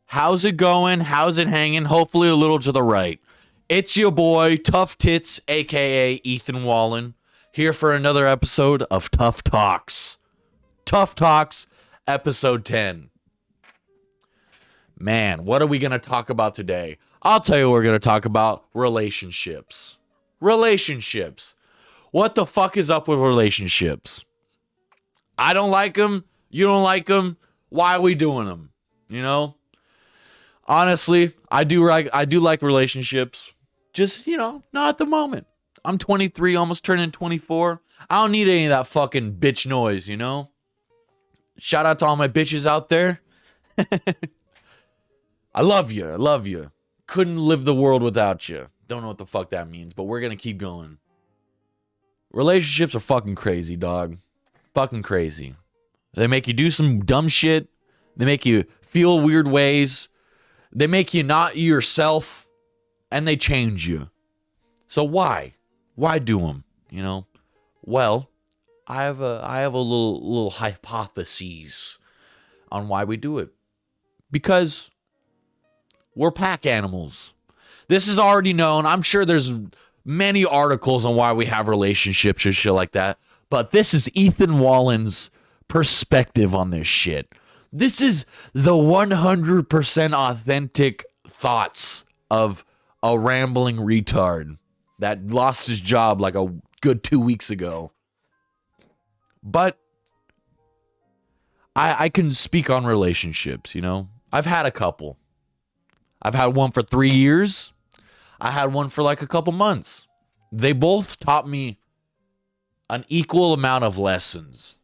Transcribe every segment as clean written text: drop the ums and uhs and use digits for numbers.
How's it going? How's it hanging? Hopefully a little to the right. It's your boy, Tuff Tits, aka Ethan Wallen, here for another episode of Tuff Talks. Tuff Talks, episode 10. Man, what are we going to talk about today? I'll tell you what we're going to talk about. Relationships. Relationships. What the fuck is up with relationships? I don't like them. You don't like them. Why are we doing them? You know? Honestly, I do like relationships. Just, not at the moment. I'm 23, almost turning 24. I don't need any of that fucking bitch noise, Shout out to all my bitches out there. I love you. I love you. Couldn't live the world without you. Don't know what the fuck that means, but we're going to keep going. Relationships are fucking crazy, dog. Fucking crazy. They make you do some dumb shit. They make you feel weird ways. They make you not yourself. And they change you. So why? Why do them? Well, I have a little hypothesis on why we do it. Because we're pack animals. This is already known. I'm sure there's many articles on why we have relationships or shit like that. But this is Ethan Wallen's perspective on this shit. This is the 100% authentic thoughts of a rambling retard that lost his job like a good 2 weeks ago. But I can speak on relationships, I've had a couple. I've had one for 3 years. I had one for like a couple months. They both taught me an equal amount of lessons.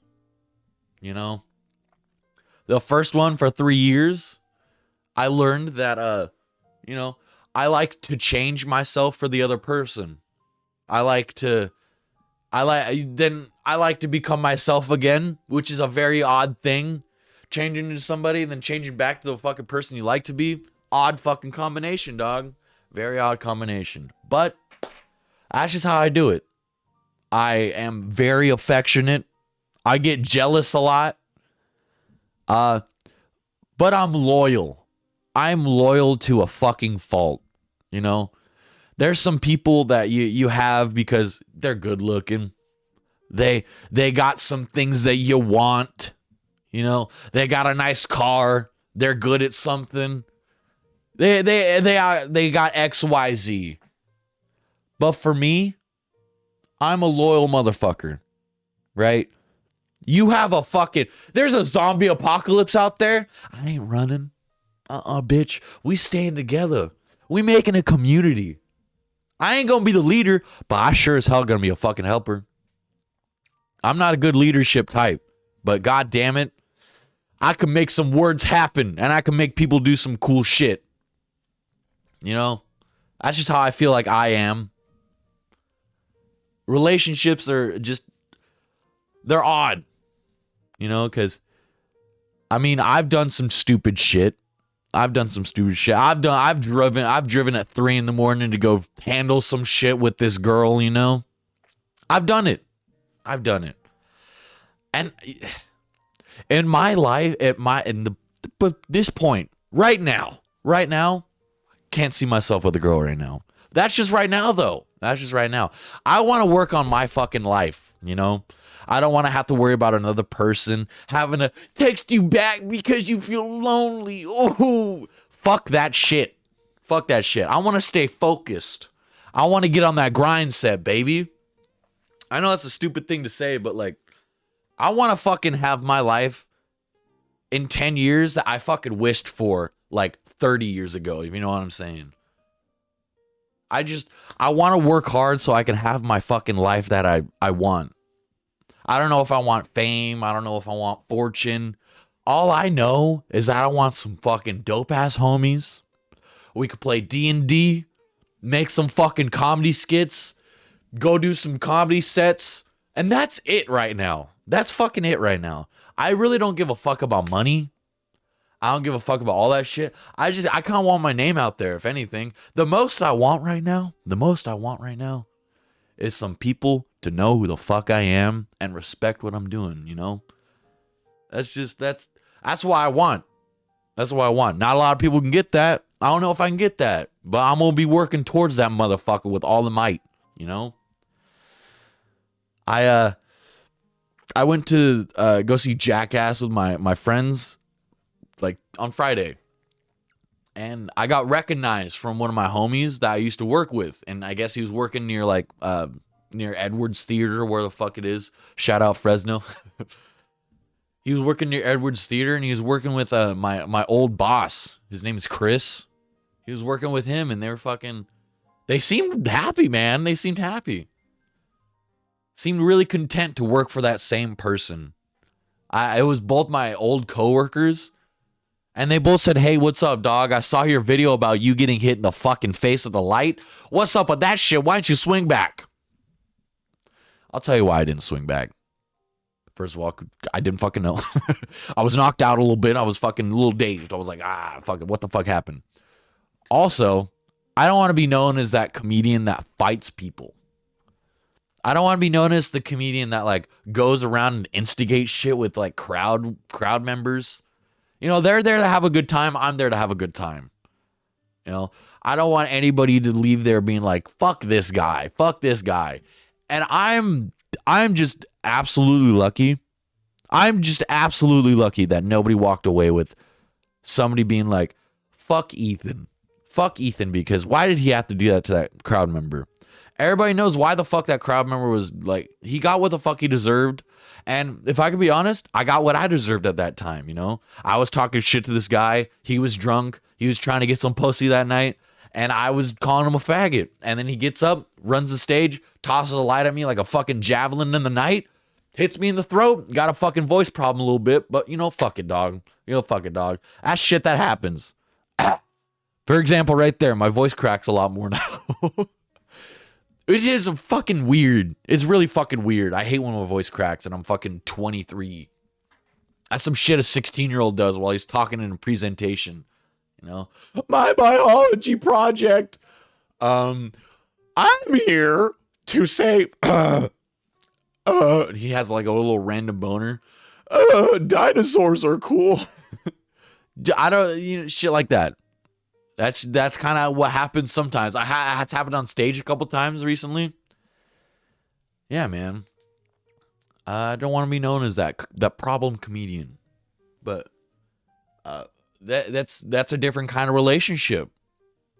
The first one for 3 years, I learned that, I like to change myself for the other person. I like to become myself again, which is a very odd thing. Changing into somebody and then changing back to the fucking person you like to be. Odd fucking combination, dog. Very odd combination. But that's just how I do it. I am very affectionate. I get jealous a lot. But I'm loyal. I'm loyal to a fucking fault. There's some people that you have because they're good looking. They got some things that you want. They got a nice car. They're good at something. They got XYZ. But for me, I'm a loyal motherfucker. Right? You have there's a zombie apocalypse out there. I ain't running. Bitch. We staying together. We making a community. I ain't gonna be the leader, but I sure as hell gonna be a fucking helper. I'm not a good leadership type, but god damn it, I can make some words happen and I can make people do some cool shit. That's just how I feel like I am. Relationships are they're odd. Because I've done some stupid shit. I've driven at 3 a.m. to go handle some shit with this girl, I've done it. And in my life, but this point, right now, can't see myself with a girl right now. That's just right now, though. I want to work on my fucking life, I don't want to have to worry about another person having to text you back because you feel lonely. Oh, fuck that shit. I want to stay focused. I want to get on that grind set, baby. I know that's a stupid thing to say, but I want to fucking have my life in 10 years that I fucking wished for 30 years ago, if you know what I'm saying. I want to work hard so I can have my fucking life that I want. I don't know if I want fame. I don't know if I want fortune. All I know is that I want some fucking dope-ass homies. We could play D&D, make some fucking comedy skits, go do some comedy sets, and that's it right now. That's fucking it right now. I really don't give a fuck about money. I don't give a fuck about all that shit. I kind of want my name out there, if anything. The most I want right now is some people to know who the fuck I am and respect what I'm doing, That's why I want. That's what I want. Not a lot of people can get that. I don't know if I can get that, but I'm going to be working towards that motherfucker with all the might, you know? I went to go see Jackass with my friends like on Friday. And I got recognized from one of my homies that I used to work with. And I guess he was working near like near Edwards Theater, where the fuck it is. Shout out Fresno. He was working near Edwards Theater, and he was working with my old boss. His name is Chris. He was working with him, and they seemed happy, man. They seemed happy. Seemed really content to work for that same person. It was both my old coworkers, and they both said, "Hey, what's up, dog? I saw your video about you getting hit in the fucking face with the light. What's up with that shit? Why didn't you swing back?" I'll tell you why I didn't swing back. First of all, I didn't fucking know. I was knocked out a little bit. I was fucking a little dazed. I was like, fuck it. What the fuck happened? Also, I don't want to be known as that comedian that fights people. I don't want to be known as the comedian that like goes around and instigates shit with like crowd members. You know, they're there to have a good time. I'm there to have a good time. You know, I don't want anybody to leave there being like, fuck this guy. Fuck this guy. And I'm just absolutely lucky. I'm just absolutely lucky that nobody walked away with somebody being like, fuck Ethan. Fuck Ethan, because why did he have to do that to that crowd member? Everybody knows why the fuck that crowd member was like, he got what the fuck he deserved. And if I could be honest, I got what I deserved at that time, you know? I was talking shit to this guy. He was drunk. He was trying to get some pussy that night. And I was calling him a faggot. And then he gets up, runs the stage, tosses a light at me like a fucking javelin in the night, hits me in the throat, got a fucking voice problem a little bit, but you know, fuck it, dog. You know, fuck it, dog. That's shit that happens. For example, right there, my voice cracks a lot more now. It is fucking weird. It's really fucking weird. I hate when my voice cracks and I'm fucking 23. That's some shit a 16-year-old does while he's talking in a presentation. You know, my biology project. I'm here to say, he has like a little random boner. Dinosaurs are cool. I don't, you know, shit like that. That's kind of what happens sometimes. It's happened on stage a couple times recently. Yeah, man. I don't want to be known as that problem comedian, but that's a different kind of relationship.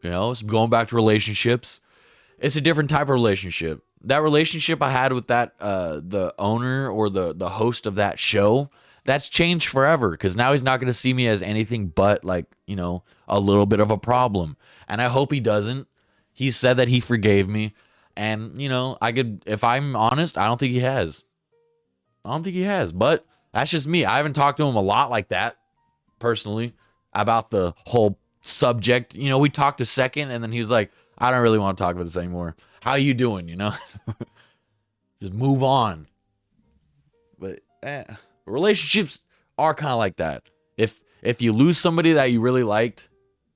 You know, it's going back to relationships. It's a different type of relationship. That relationship I had with that the owner or the host of that show, that's changed forever, because now he's not going to see me as anything but like, you know, a little bit of a problem. And I hope he doesn't. He said that he forgave me. And, you know, if I'm honest, I don't think he has. But that's just me. I haven't talked to him a lot like that, personally, about the whole subject. You know, we talked a second and then he was like, I don't really want to talk about this anymore. How you doing, you know? Just move on. But relationships are kind of like that. If you lose somebody that you really liked,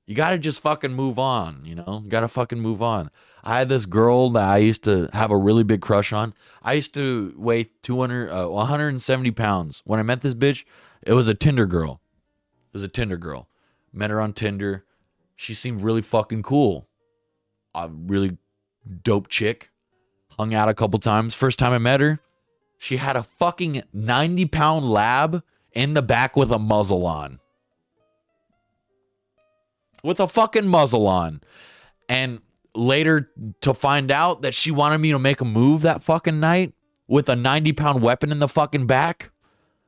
you got to just fucking move on, you know? You got to fucking move on. I had this girl that I used to have a really big crush on. I used to weigh 170 pounds. When I met this bitch, it was a Tinder girl. Met her on Tinder. She seemed really fucking cool. A really dope chick. Hung out a couple times. First time I met her, she had a fucking 90-pound lab in the back with a muzzle on. With a fucking muzzle on. And later to find out that she wanted me to make a move that fucking night with a 90-pound weapon in the fucking back.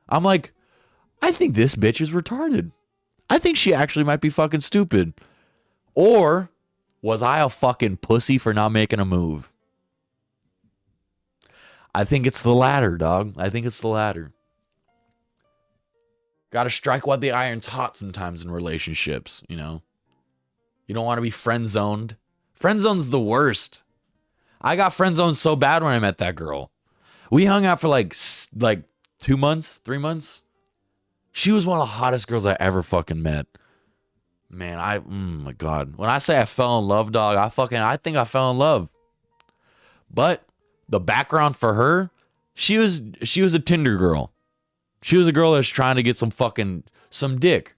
I'm like, I think this bitch is retarded. I think she actually might be fucking stupid. Or was I a fucking pussy for not making a move? I think it's the latter, dog. I think it's the latter. Gotta strike while the iron's hot sometimes in relationships, you know? You don't want to be friend-zoned. Friend-zone's the worst. I got friend-zoned so bad when I met that girl. We hung out for like 2 months, 3 months. She was one of the hottest girls I ever fucking met. Man, oh my God. When I say I fell in love, dog, I think I fell in love. But the background for her, she was a Tinder girl. She was a girl that's trying to get some dick.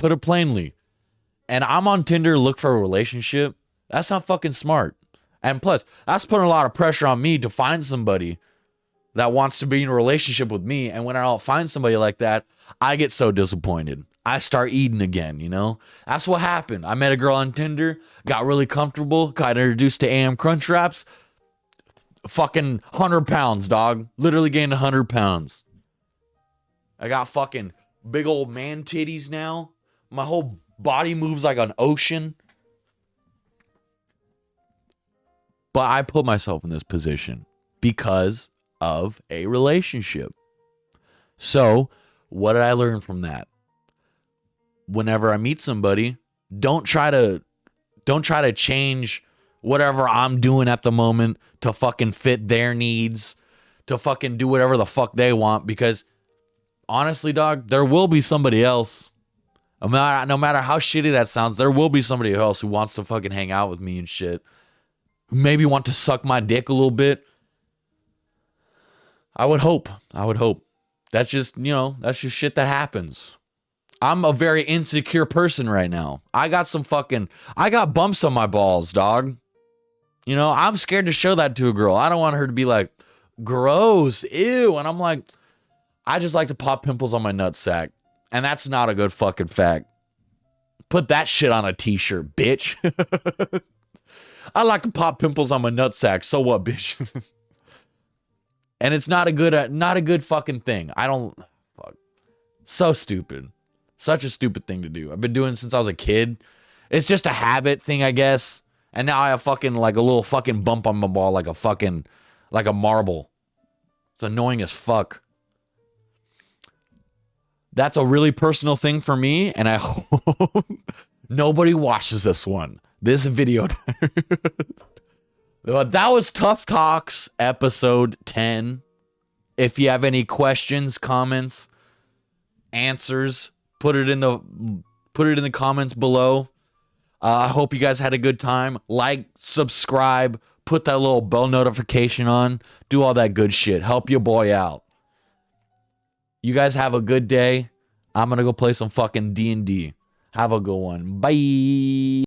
put it plainly. And I'm on Tinder to look for a relationship. That's not fucking smart. And plus, that's putting a lot of pressure on me to find somebody that wants to be in a relationship with me. And when I don't find somebody like that, I get so disappointed. I start eating again, you know? That's what happened. I met a girl on Tinder, got really comfortable, got introduced to AM Crunch Wraps. Fucking 100 pounds, dog. Literally gained 100 pounds. I got fucking big old man titties now. My whole body moves like an ocean. But I put myself in this position because of a relationship. So, what did I learn from that? Whenever I meet somebody, don't try to change whatever I'm doing at the moment to fucking fit their needs, to fucking do whatever the fuck they want, because honestly, dog, there will be somebody else. No matter how shitty that sounds, there will be somebody else who wants to fucking hang out with me and shit. Who maybe want to suck my dick a little bit. I would hope. That's just, that's just shit that happens. I'm a very insecure person right now. I got bumps on my balls, dog. I'm scared to show that to a girl. I don't want her to be like, gross, ew. And I'm like, I just like to pop pimples on my nutsack. And that's not a good fucking fact. Put that shit on a t-shirt, bitch. I like to pop pimples on my nutsack. So what, bitch? And it's not a good fucking thing. Fuck. So stupid. Such a stupid thing to do. I've been doing it since I was a kid. It's just a habit thing, I guess. And now I have fucking like a little fucking bump on my ball like a marble. It's annoying as fuck. That's a really personal thing for me, and I hope nobody watches this video. That was Tuff Talks episode 10. If you have any questions, comments, answers, put it in the comments below. I hope you guys had a good time. Like, subscribe, put that little bell notification on, do all that good shit. Help your boy out. You guys have a good day. I'm going to go play some fucking D&D. Have a good one. Bye.